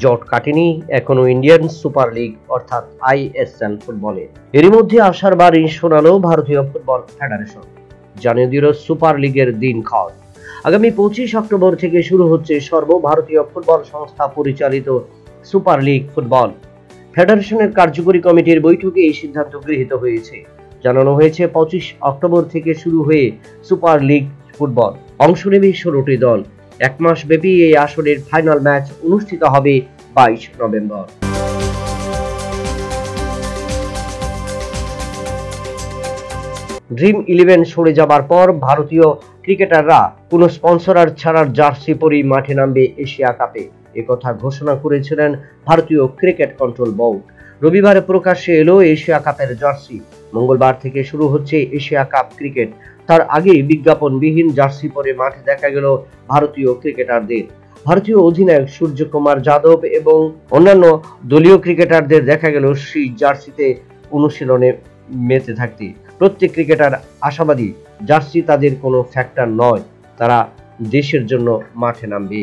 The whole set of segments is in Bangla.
জট কাটেনি এখনো ইন্ডিয়ান সুপার লিগ অর্থাৎ আইএসএল ফুটবলে। এরই মধ্যে আশার বাড়ি শোনালো ভারতীয় ফুটবল ফেডারেশন, জানিয়ে দিল সুপার লিগের দিনক্ষণ। আগামী 25 অক্টোবর থেকে শুরু হচ্ছে সর্বভারতীয় ফুটবল সংস্থা পরিচালিত সুপার লিগ ফুটবল। ফেডারেশনের কার্যকরী কমিটির বৈঠকে এই সিদ্ধান্ত গৃহীত হয়েছে। জানানো হয়েছে 25 অক্টোবর থেকে শুরু হয়ে সুপার লিগ ফুটবল অংশ নেবে 16টি দল। এক মাস ব্যাপী এই আসরের ফাইনাল ম্যাচ অনুষ্ঠিত হবে 22 নভেম্বর। ড্রিম 11 সরে যাবার পর ভারতীয় ক্রিকেটাররা কোনো স্পন্সরার ছাড়ার জার্সি পরেই মাঠে নামবে এশিয়া কাপে, একথা ঘোষণা করেছিলেন ভারতীয় ক্রিকেট কন্ট্রোল বোর্ড। রবিবারে প্রকাশ্যে এলো এশিয়া কাপের জার্সি। মঙ্গলবার থেকে শুরু হচ্ছে এশিয়া কাপ ক্রিকেট। তার আগে বিজ্ঞাপনবিহীন জার্সি পরে মাঠে দেখা গেল ভারতীয় ক্রিকেটারদের। ভারতীয় অধিনায়ক সূর্যকুমার যাদব এবং অন্যান্য দলীয় ক্রিকেটারদের দেখা গেল সেই জার্সিতে অনুশীলনে মেতে থাকতে। প্রত্যেক ক্রিকেটার আশাবাদী জার্সি তাদের কোনো ফ্যাক্টর নয়, তারা দেশের জন্য মাঠে নামবে।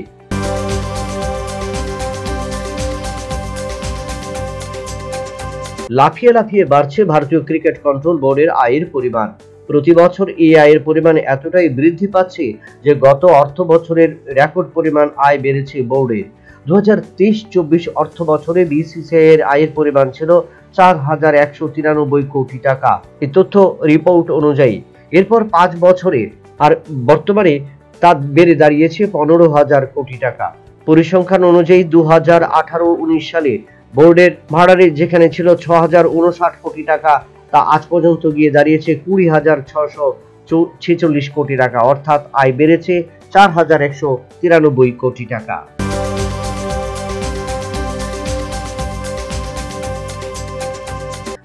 লাফিয়ে লাফিয়ে বাড়ছে ভারতীয় ক্রিকেট কন্ট্রোল বোর্ডের আয়ের পরিমাণ। প্রতি বছর এই আয়ের পরিমাণ এতটাই বৃদ্ধি পাচ্ছে যে গত অর্থ বছরের রেকর্ড পরিমাণ আয় বেড়েছে বোর্ডের। 2023-24 অর্থ বছরে বিসিসিআই এর আয়ের পরিমাণ ছিল 4193 কোটি টাকা, এই তথ্য রিপোর্ট অনুযায়ী। এরপর 5 বছরে আর বর্তমানে তা বেড়ে দাঁড়িয়েছে 15,000 কোটি টাকা। পরিসংখ্যান অনুযায়ী 2018-19 সালে বোর্ডের ভাড়ারে যেখানে ছিল 6059 কোটি টাকা, তা আজ পর্যন্ত গিয়ে দাঁড়িয়েছে 20,646 কোটি টাকা, অর্থাৎ আয় বেড়েছে 4193 কোটি টাকা।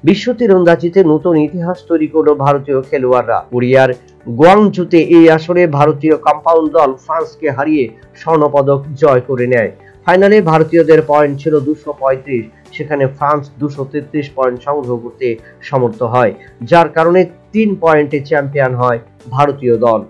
বিশ্ব তীরন্দাজিতে নতুন ইতিহাস তৈরি করল ভারতীয় খেলোয়াড়রা। কোরিয়ার গুয়াংজুতে এই আসরে ভারতীয় কম্পাউন্ড দল ফ্রান্সকে হারিয়ে স্বর্ণপদক জয় করে নেয়। ফাইনালে ভারতীয়দের পয়েন্ট ছিল 235, সেখানে ফ্রান্স 233 পয়েন্ট সংগ্রহ করতে সমর্থ হয়, যার কারণে 3 পয়েন্টে চ্যাম্পিয়ন হয় ভারতীয় দল।